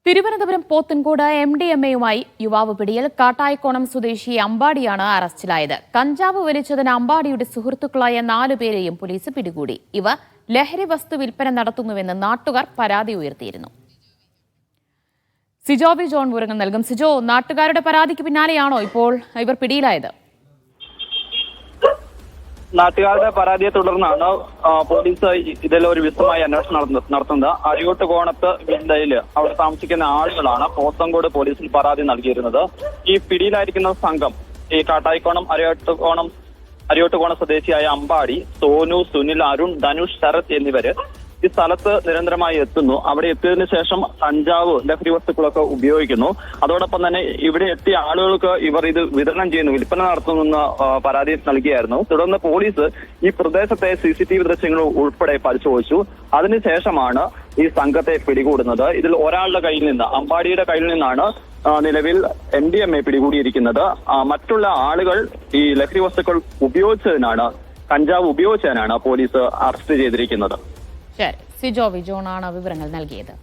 തിരുവനന്തപുരം പോത്തൻകോട് MDMA-യുമായി യുവാവ് പിടിയിൽ. കാട്ടായിക്കോണം സ്വദേശി അമ്പാടിയാണ് അറസ്റ്റിലായത്. കഞ്ചാവ് വലിച്ചതിന് അമ്പാടിയുടെ സുഹൃത്തുക്കളായ 4 പേരെയും പോലീസ് പിടികൂടി. ഇവർ ലഹരി വസ്തു വിൽപ്പന നടത്തുന്നുവെന്ന് നാട്ടുകാർ പരാതി ഉയർത്തിയിരുന്നു. സിജോ വി ജോൺ വിവരങ്ങൾ നൽകും. സിജോ, നാട്ടുകാരുടെ പരാതിക്ക് പിന്നാലെയാണോ ഇപ്പോൾ ഇവർ പിടിയിലായത്? നാട്ടുകാരുടെ പരാതിയെ തുടർന്നാണ് പോലീസ് ഇതിൽ ഒരു വിശദമായ അന്വേഷണം നടത്തുന്നത്. അരിയോട്ടുകോണത്ത് വില്ലയിൽ അവിടെ താമസിക്കുന്ന ആളുകളാണ് പോത്തൻകോട് പോലീസിൽ പരാതി നൽകിയിരുന്നത്. ഈ പിടിയിലായിരിക്കുന്ന സംഘം ഈ കാട്ടായിക്കോണം അരിയോട്ടുകോണം സ്വദേശിയായ അമ്പാടി, സോനു, സുനിൽ, അരുൺ, ധനുഷ്, ശരത് എന്നിവര് ഈ സ്ഥലത്ത് നിരന്തരമായി എത്തുന്നു. അവിടെ എത്തിയതിനു ശേഷം കഞ്ചാവ്, ലഹരി വസ്തുക്കളൊക്കെ ഉപയോഗിക്കുന്നു. അതോടൊപ്പം തന്നെ ഇവിടെ എത്തിയ ആളുകൾക്ക് ഇവർ ഇത് വിതരണം ചെയ്യുന്നു, വിൽപ്പന നടത്തുന്ന പരാതി നൽകിയായിരുന്നു. തുടർന്ന് പോലീസ് ഈ പ്രദേശത്തെ CCTV ദൃശ്യങ്ങൾ ഉൾപ്പെടെ പരിശോധിച്ചു. അതിനുശേഷമാണ് ഈ സംഘത്തെ പിടികൂടുന്നത്. ഇതിൽ ഒരാളുടെ കയ്യിൽ നിന്ന്, അമ്പാടിയുടെ കയ്യിൽ നിന്നാണ് നിലവിൽ MDMA പിടികൂടിയിരിക്കുന്നത്. മറ്റുള്ള ആളുകൾ ഈ ലഹരി വസ്തുക്കൾ കഞ്ചാവ് ഉപയോഗിച്ചതിനാണ് പോലീസ് അറസ്റ്റ് ചെയ്തിരിക്കുന്നത്. ശരി, സിജോ വി ജോണാണ് വിവരങ്ങൾ നൽകിയത്.